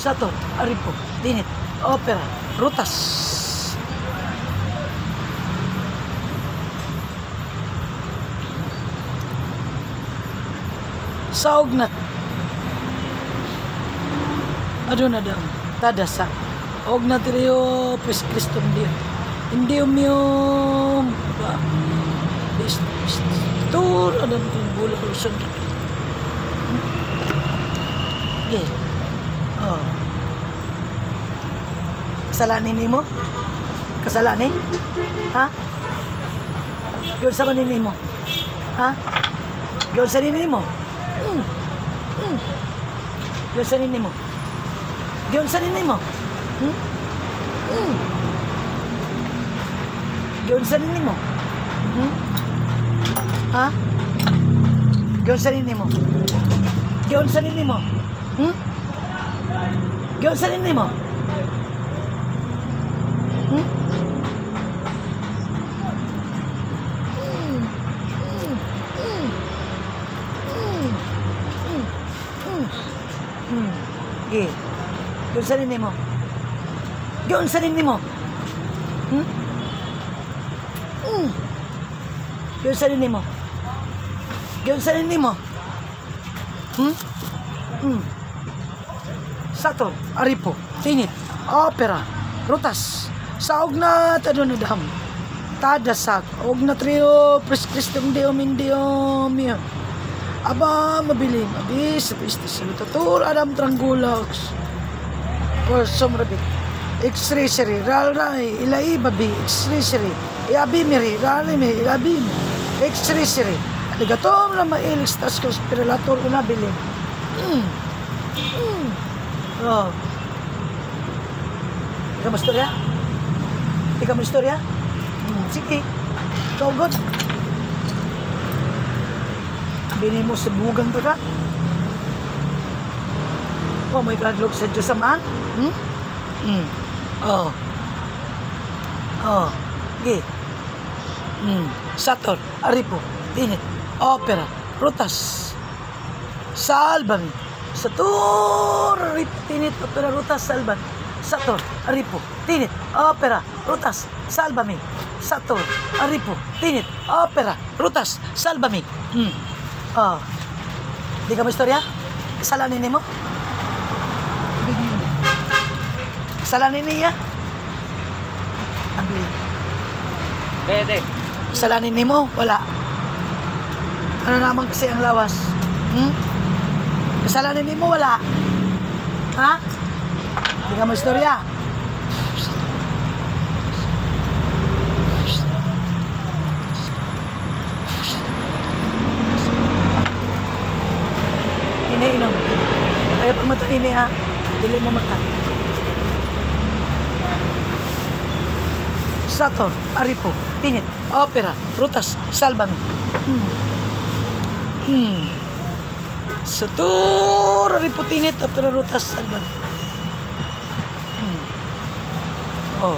Sator, Aripo, Tinit, Opera, Rutas. Saugnat. Adonadam, Tadasa, Ognatrio, Pres Christum Dio, Indium Mium, Tur, Adam Tumbul, Rusun. Oh. Kasalanan ni mo? Kasalanan? Ha? Yun sa manin mo? Ha? Yun sa nini mo? Yun sa nini mo? Yun sa nini mo? Yun sa nini mo? Ha? Yun sa nini mo? Yun sa nini mo? Yun sa nini mo? Yun sa nini mo? Yun sa nini mo? Yun sa nini mo? Yun sa nini mo? Sator, Aripo, Tinit, Opera, Rutas, Saugnat, Adonadam, Tadasak, Ognatrio, Pres Christum Deum Indium, Aba, mabilim, abis, salutatur, Adam Trangulax, Korsum Rabik, X-Racery, Ralray, Ilai Babi, X-Racery, Iabimiri, Ralimi, Ilabim, X-Racery, Aligatom na mailis, tas conspirator, unabilim. Oh. Ikaw mo istorya? Ikaw mo istorya? Sige. Ikaw god. Bini mo sa bugang to ka? Oh, may kadlog sa Diyos amaan? Oh. Oh. Okay. Sator, Aripo, Tinit, Opera, Rutas, Salbami. Sator, Aripo, Tinit, Opera, Rutas, Salbami. Sator, Aripo, Tinit, Opera, Rutas, Salbami. Sator, Aripo, Tinit, Opera, Rutas, Salbami. Oh. Di ka mo istorya? Kasalanan mo? Kasalanan niya? Pwede. Kasalanan mo? Wala. Ano naman kasi ang lawas? Kasalanan mo? Wala. Ha? Di ka mo istorya? Iniinom. Kaya pag mata ini ha, dili mo mata. Sator, Aripo, Tinit, Opera, Rutas, Salbami. Sator, Aripo, Tinit, Opera, Rutas, Salbami. Oh.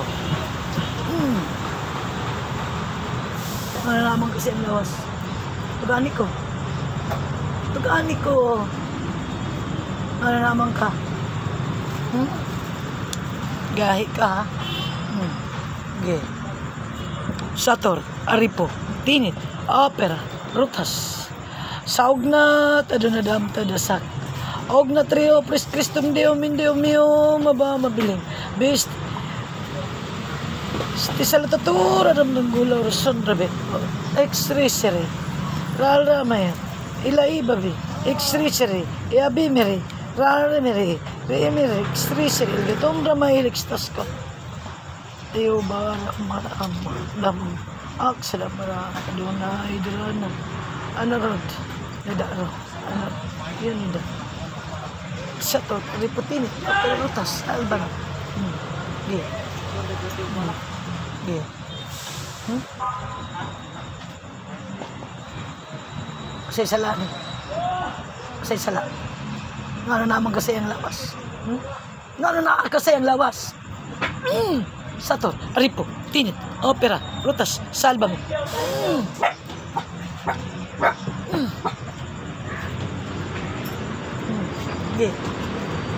Malalaman kasi ang lawas. Tugani ko. Tugani ko. Malalaman ka. Gahi ka ha. Okay. Sator, Aripo, Tinit, Opera, Rutas, Saugnat, Adonadam, Tadasak, Ognatrio, Pres Christum Deum Indium Mium, mabiling, Bist, Salutatur, Adam Tanggulaw, Rusun Rabik, X-Racery, Ralramay, Ilai Babi, X-Racery, Iabimiri, Ralramiri, Reemiri, X-Racery, Litom Ramay, Lixtasco. Ayaw ba dam aksala para aduna idran anarod nadaro anar yun da sato riputin rutas alban ge ge kasi sala ni kasi sala ngano naman kasi ang lawas ngano na kasi ang lawas Sator, Aripo, Tinit, Opera, Rutas, Salbami.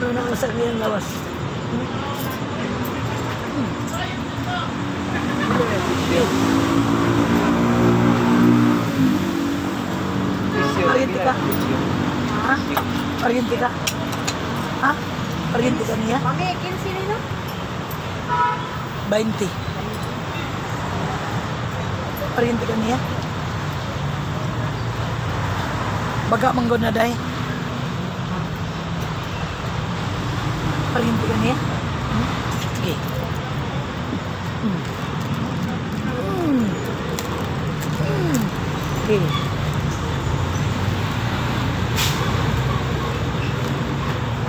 Ano na sa niyang lawas? Pariente ka? Ha? Pariente ka? Ha? Pariente ka niya? Mami, 15 nito? 20. Pariente ka niya? Baga manggod na dahi. Pariente ka niya? Sige. Sige.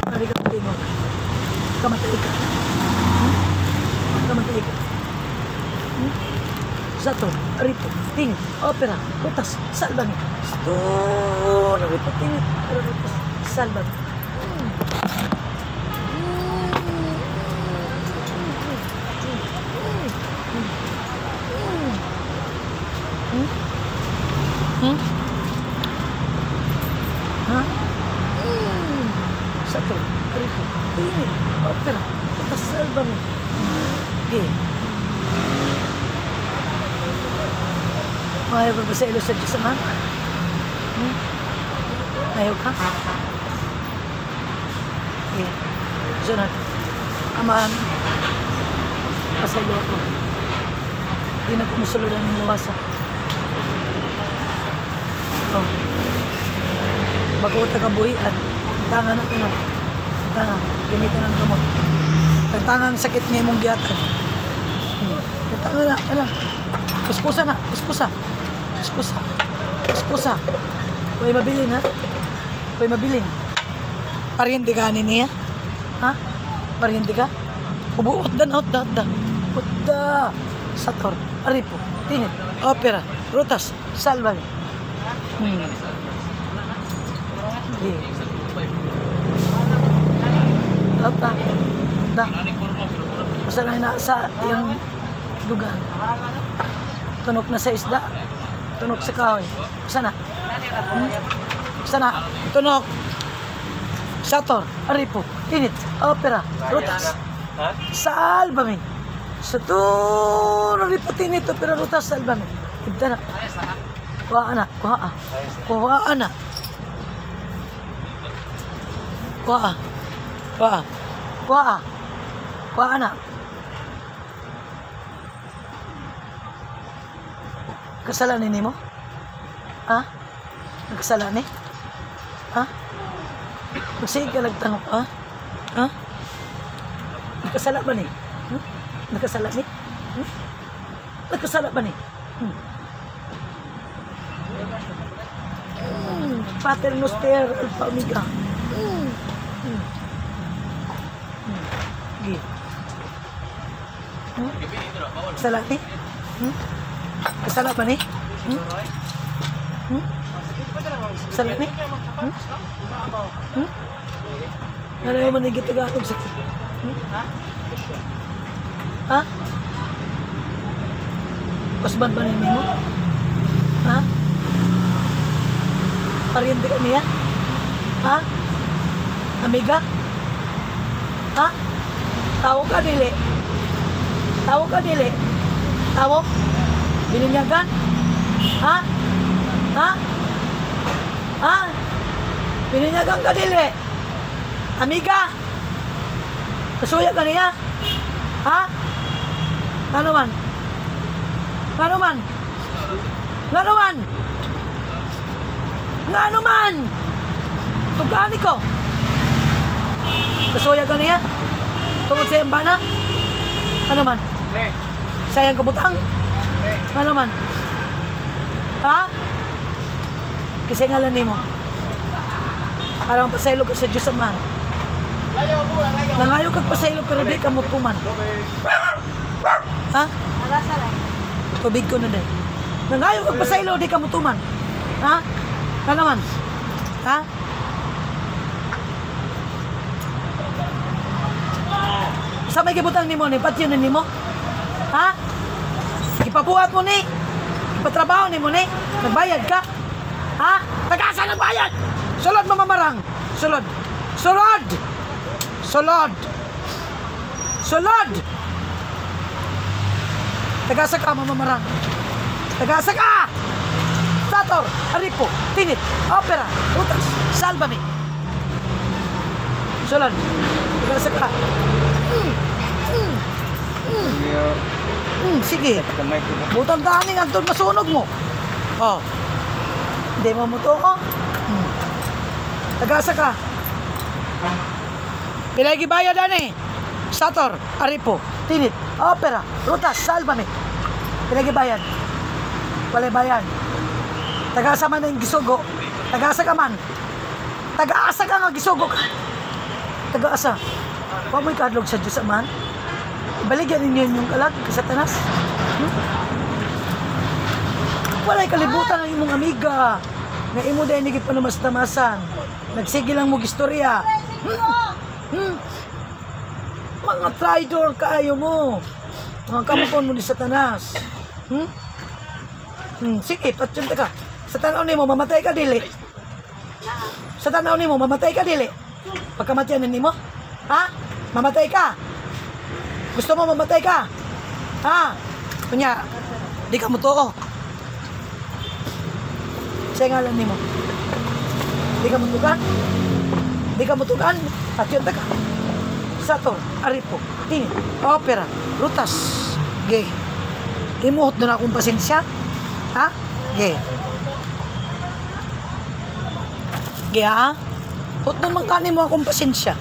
Mari ka tingog. Kamatay ka. Kamatay ka. Sato, rito, ting, opera, putas, salbami. Stone, rito, ting, putas, salbami. Ha? Sato, rito, ting, opera, putas, salbami. Okay. Ayaw ka ba sa ilo sa Diyos, Ama? Ayaw ka? Okay. Sunod. Ama, pasalo ako. Hindi na kumusuludan ng luwasa. Oh. Bago tagabuhian. Tangan na ito. Tangan. Gamitan ng gamot. Tangan sakit niya mong giyatan. Tangan na. Alam. Kuskusa na. Kuskusa. Kuskusa. Kuskusa. Huwag mabilin, ha? Huwag mabilin. Pariente ka niya? Ha? Pariente ka? Ubuot dan out da. Uda. Sator. Aripo. Tinit. Opera. Rutas. Salvan. Okay. Da. Da. Basta na nasa yung lugar. Tunok na sa isda. Tunok sa kahoy. Sana. Sana. Tunok. Sator. Aripo. Tinit. Opera. Rutas. Salbami. Sator. Aripo. Tinit. Opera. Rutas. Salbami. Ibda na. Kuha na. Kuha. Kuha na. Kuha. Kuha. Kuha. Kuha na. Kasalanan ni mo? Ha? Nagkasalanan ni? Ha? Kasi ka nagtanong, ha? Ha? Nagkasala ba ni? Nagkasala ni? Nagkasala ba ni? Pater Noster Alpha Omega. Sige. Kasala ni? Kasala ba ni? Kasala ni? Ano yung manigit tagatog sa... Ha? Pasban ba ni mo? Ha? Pariente ka niya? Ha? Amiga? Ha? Tawo ka dili? Tawo ka dili? Tawo? Bininyagan? Ha? Ha? Ha? Bininyagan ka dili? Amiga? Kasuya ka niya? Ha? Ano man? Ano man? Ano man? Ano man? Tugani ko? Kasuya ka niya? Tungkol sa iyang bana? Ano man? Sayang kabutang? Ano man? Ha? Kasi ngalan ni mo. Parang pasaylo ka sa Diyos Ama. Nangayo kag pasaylo pero di ka mutuman. Ha? Tubig ko na din. Nangayo kag pasaylo di ka mutuman. Ha? Ano man? Ha? Sa may kibutang ni mo ni patyo ni mo? Ha? Ipabuhat mo ni? Ipatrabaho ni mo ni? Nagbayad ka? Ha? Tagasa ng bayad! Sulod mamamarang! Sulod! Sulod! Sulod. Sulod. Tagasa ka, mamamarang. Tagasa ka! Sator, Aripo, Tinit, Opera, Rutas, Salvame. Sulod. Tagasa ka. Sige. Butang taning antod masunog mo. Oh. Hindi mo mo to, oh. Tagasa ka. Pilay gibaya dani. Sator, Aripo, Tinit, Opera, Rutas, Salvame. Pilay gibayan. Walay bayan. Tagasa man ang gisugo. Tagasa ka man. Tagaasa ka nga gisugo ka. Tagaasa. Huwag mo'y kadlog sa Diyos man. Ibaligyan ninyo yung kalag sa tanas. Walay kalibutan ang imong amiga. Nga imo dahil nigit pa namas-tamasan. Nagsige lang mo gistorya. Mga traitor kaayo mo. Mga kamukon mo ni Satanas. Sige, patsyente ka. Sa tanaw ni mo, mamatay ka dili. Sa tanaw ni mo, mamatay ka dili. Pagkamatian ni mo, ha? Mamatay ka. Gusto mo mamatay ka? Ha? Kunya, di ka mo to. Sa ngalan ni mo. Di ka mo tugan? Di ka mo tugan? Patsyente ka. Sator, Aripo, Tinit, Opera, Rutas, Ge. Imuhot na akong pasensya. Ha? Ge. Ge, ha? Hot naman kanin mo akong pasensya.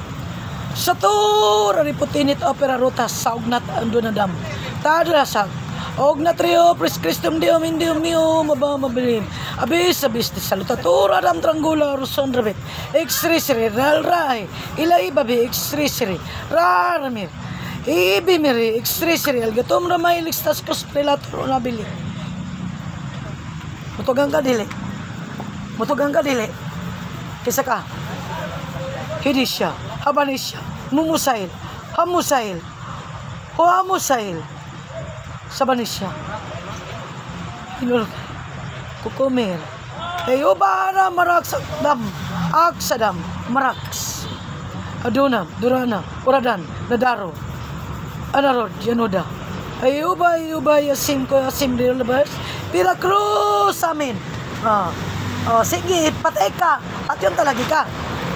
Sator, Aripo, Tinit, Opera, Rutas, sa ugnat, ando na dam. Tadrasag. Ugnat rio, pres Christum Diom, Indium Nium, mabilim. Abis di salutatura, Adam Tranggula, Roson Rabit. Extrisri, Ralray, Ilay Babi, Extrisri, Raramir. Ibimiri, Extrisri, Algatom Ramay, Lixtas Cosprelator, Nabili. Mutugang ka dili. Mutugang ka dili. Kisa ka. Hidisya, Habanisya, Mumusail, Hamusail, Huamusail. Sabanisya. Hinul kukumir. Ayo bara maraks dam. Aksadam maraks. Aduna, Durana, Uradan, Nadaro. Anarod, Yanuda. Ayo ba yasim ko yasim di labas. Pila cruz amin. Sige, patay ka. At yun talaga ka.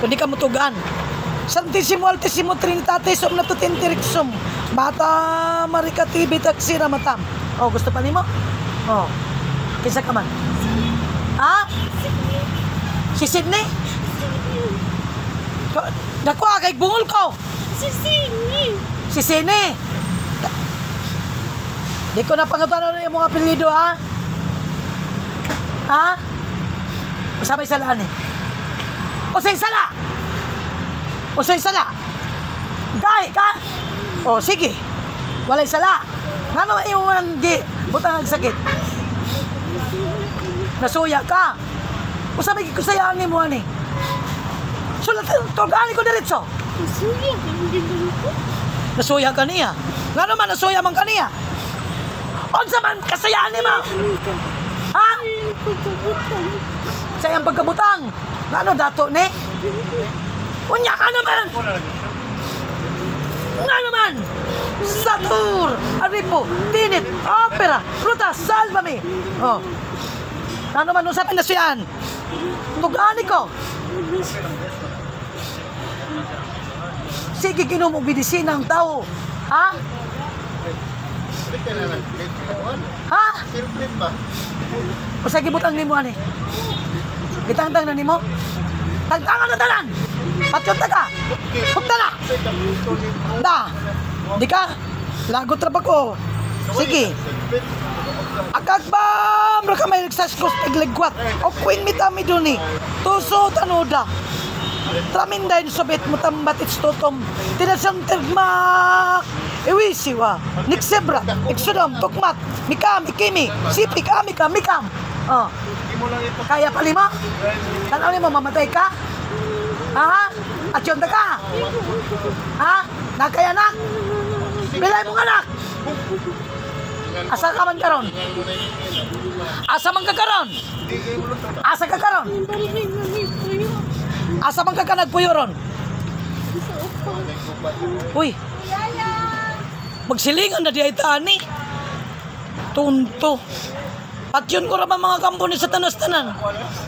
Kundi ka mutugan. Santissimo Altissimo Trinitatis Omnipotentium Mata Marikati Bitaksira Matam. Oh, gusto pa nimo? Oh. Kisa ka man? Ha? Si Sydney? Dako kay bungol ko. Si Sydney. Si Sydney. Di ko na pangatanan yung mga apelyido, ha? Ha? Masabay salaan eh. Usay sala! Usay sala! Gay ka! O, sige. Walay sala. Nga naman yung di. Butang nagsakit. Nasuya ka. Usabay kusayaan ni mo, ani. Sulat, togani ko diretso. Nasuya ka din ko. Nasuya ka niya. Nga naman, nasuya man ka niya. Unsa man kasayaan ni mo? Ha? Sayang pagkabutang. Nga ano, dato ni? Unya ka naman! Nga naman! Satur! Aripo! Tinit! Opera! Rutas! Salvame! Oh. Nga naman, usapin na siyan! Tugani ko! Sige, kinumubidisi ng tao! Ha? Ha? O sige, butang ni mo, ani? Gitang-tang na ni mo? Tagtangan na tanan! Patyota ka! Punta na! Da! Di ka? Lagot ra pa ko. Sige. Akagbam! Raka may nagsaskos pagligwat. O queen mitami duni. Tuso tanoda. Tramindayin sobet mo tambatit stotom. Tinasang termak. Iwisiwa. Niksebra. Iksudom. Tukmat. Mikam. Ikimi. Sipik. Amikam. Mikam. Oh. Kaya pa lima? Tanaw ni mo, mamatay ka? Ha? At yun na ka? Ha? Nagkaya anak? Bilay mong anak? Asa ka man karon? Asa man ka karon? Asa ka karon? Asa man ka nagpuyo ron? Uy. Magsilingan na di ay tani. Tunto. Patyon ko raman mga kampo ni Satanas tanan.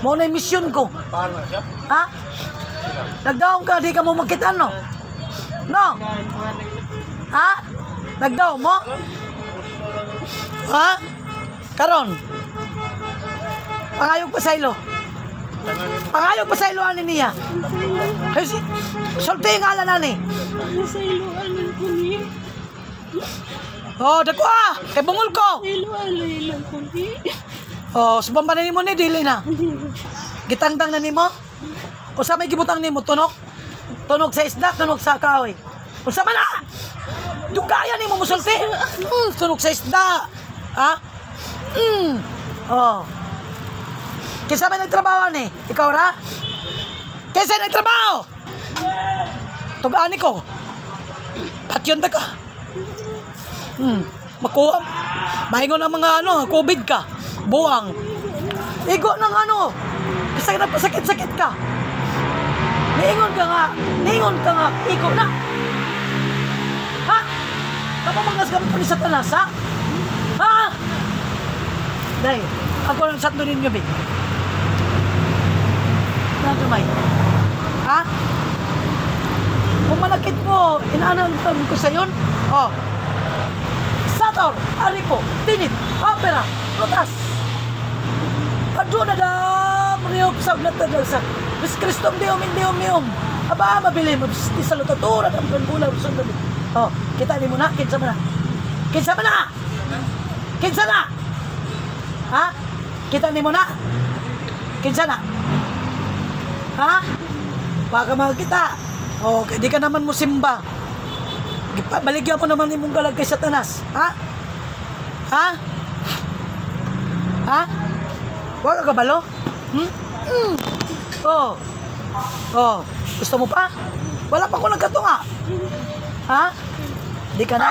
Mo na misyon ko. Ha? Nagdaong ka, di ka mo magkita, no? No? Ha? Nagdaong mo? Ha? Karon? Pangayog pa sa ilo. Pangayog pa sa ilo ani niya. Kasi, sulti nga ala nani. Sa iluanan ko ni. Oh, dako ah! Kay bungol ko! Iluanan ko ni. Oh, subang pa na ni mo ni, dili na. Gitangtang na ni mo? O sa may gibutang ni mo, tunog? Tunog sa isda, tunog sa kahoy. O sa mana? Dugaya ni mo musulti. Tunog sa isda. Ha? Oh. Kinsa may nagtrabaho ni? Ikaw ra? Kinsa nagtrabaho? Tug-ani ko. Patyon ta ka. Makuha. Mahingon ang mga COVID ka. Buang. Igo ng Kasi nagpasakit-sakit ka. Niingon ka nga. Igo na. Ha? Kapamangas ka pa ni Satanas, ha? Ha? Dahil, ako lang santo ninyo, Big. Nadumay. Ha? Kung malakit mo, inaanan ko sa yun, oh. Sator, Aripo, Tinit, Opera, Lutas. Kadyo na dam, riyop sa nagtagalsak. Bis Kristom diom. Aba, mabili mo, di sa lutatura, ang kanbula, sunod. Oh, kita ni mo na, kinsa mo na. Kinsa mo na! Kinsa na! Ha? Kita ni mo na? Kinsa na? Ha? Baka makita. Oh, di ka naman mo simba. Baligyan mo naman imong galag kay Satanas. Ha? Ha? Ha? Wala ka balo? Oh. Oh. Gusto mo pa? Wala pa ko nagkatunga. Ha? Di ka na.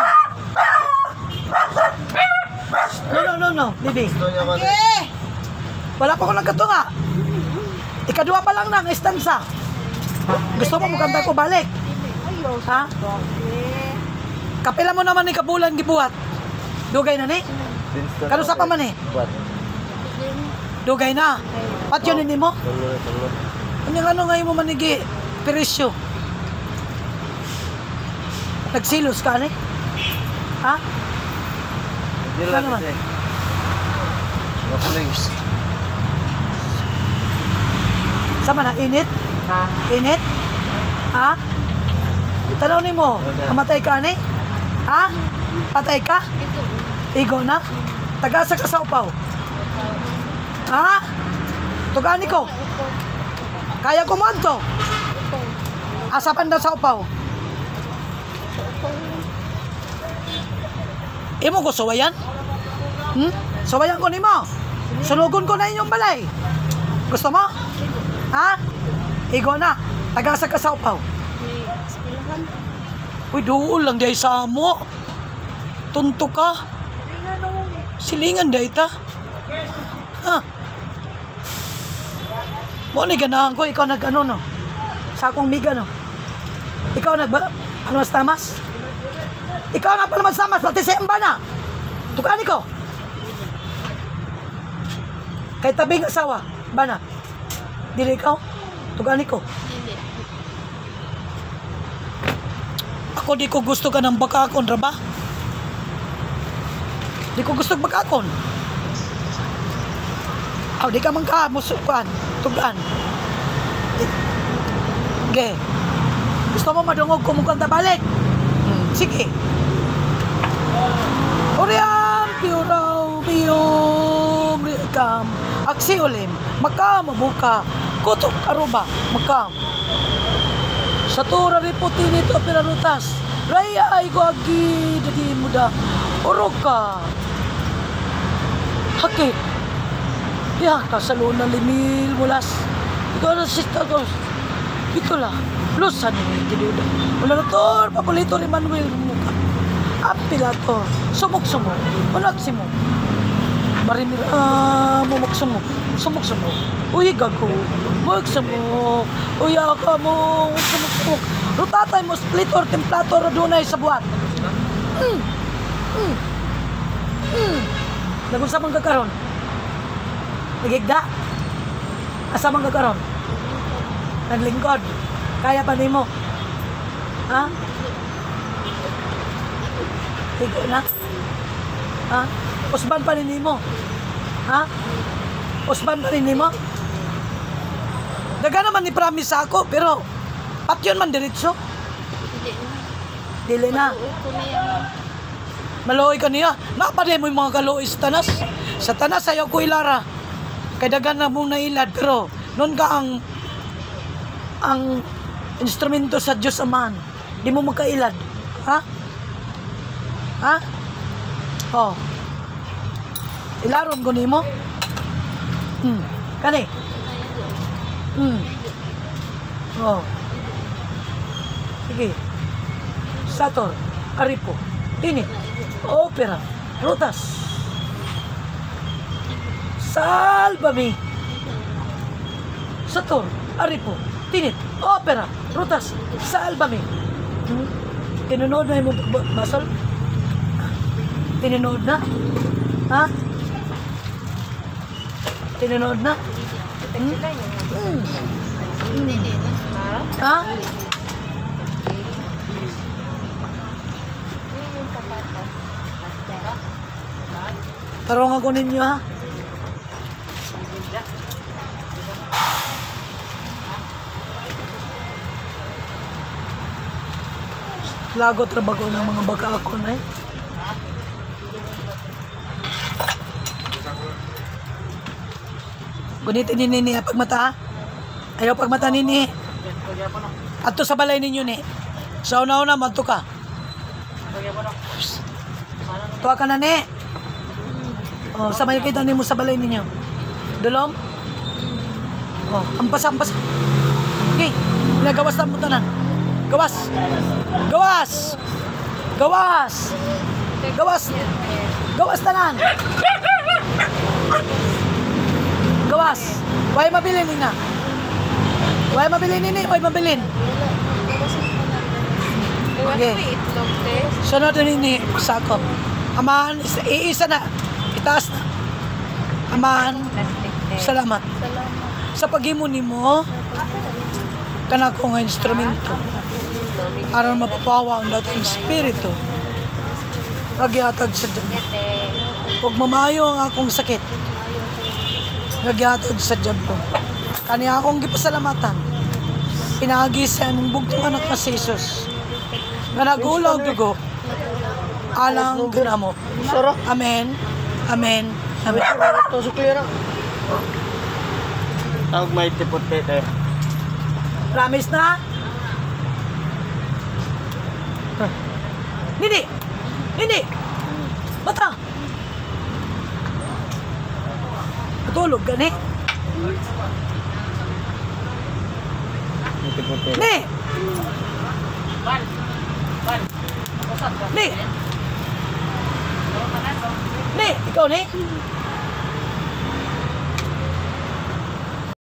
No. Bibi. Okay. Wala pa ko nagkatunga. Ikadua pa lang ng estansa. Gusto mo mukanta ko balik? Ha? Kapila mo naman ni kabulan gibuhat. Dugay na ni? Kano sa pa man ni? Dugay na. Patyo ni mo? Ano ngayon mo manigi? Perisyo. Nagsilos ka ni? Ha? Ano naman? Sama na, init? Init? Ha? Tanaw ni mo, kamatay ka ni? Ha? Patay ka? Igo na? Tagasa ka sa upaw? Ha? Tugani ko? Kaya ko mo anto? Asapan daw sa upaw? Imo ko sawayan? Sawayan ko ni mo? Sunugon ko na inyong balay? Gusto mo? Ha? Igo na. Tagasa ka sa upaw. Uy, doon lang dahil sa mo. Tunto ka. Silingan dahil ta. Ha? Mo ni ganahan ko, ikaw no? Sa akong miga, no? Ikaw ano mas tamas? Ikaw nga pala mas tamas, pati sa imba na. Tukani ko. Kay tabing asawa, bana. Dili ikaw? Tugani ko. Ako di ko gusto ka ng bakakon, raba? Di ko gusto bakakon. Aw, di ka man ka, musukan, tugan. Ge. Gusto mo madungog ko mong kanta balik? Sige. Oriam, piuraw, biyom, rikam, aksi ulim, makam, mabuka, kutok, aruba, makam. Sa tura riputi nito, pirarutas, raya ay ko agi, dadi muda, uroka. Hakit. Ya, kasalo na limil mulas. Ikaw na sistagos. Ito la. Lusan ni Tiduda. Wala na tor, papulito ni Manuel muka. Apilator. Sumok-sumok. Unaksi mo. Marimira mumok-sumok. Sumok-sumok. Uy, gago. Mumok-sumok. Uy, aka mo. Sumok-sumok. Rutatay mo splitor templator dunay sa buhat. Lagun sa mga karon. Nagigda. Asa mga karon? Naglingkod. Kaya pa nimo. Ha? Tigo na. Ha? Usban pa rin nimo. Ha? Usban pa rin nimo. Daga naman ni promise ako, pero at yun man diretso. Dili na. Maloy ka niya. Napaday mo yung mga kaloy sa tanas. Sa tanas ayaw ko ilara. Kay dagan na mong nailad. Pero noon ka ang instrumento sa Diyos Amahan. Di mo magkailad. Ha? Ha? Oh. Ilaron ko ni mo. Kani? Oh. Sige. Sator, Aripo, Tinit, Opera, Rutas. Salvami. Sator, Aripo, Tinit, Opera, Rutas. Salvami. Tinunood na yung basal? Tinunood na? Ha? Tinunood na? Ha? Tarong ako ninyo ha. Lagot trabaho ng mga baka ako na eh. Gunitin ni Nini pagmata ha. Ayaw pagmata Nini. Ato sa balay ninyo ni. Sa una-una magto ka. Tuwa ka na ni. Oh, samay kita nimo sa balay ninyo. Dulom? Oh, ampas. Okay, nagawas na mo tanan. Gawas. Gawas tanan. Gawas. Way mabilin nga. Way mabilin. Okay. Sunod ni Sako. Aman, iisa na. Itaas na. Aman. Salamat. Sa paghimo nimo kana ko nga instrumento aron mapapawa ang dating espiritu nagyatag sa Diyan. Huwag mamayo ang akong sakit. Nagyatag sa Diyan ko. Kani akong gipasalamatan. Pinagi sa among bugtong anak na si Jesus. Nga nagulaw dugo. Alang ginamo. Amen. Tawag may tiputi tayo. Promise na? Nini! Bata! Matulog ka ni? May tiputi. Ni! Ikaw ni?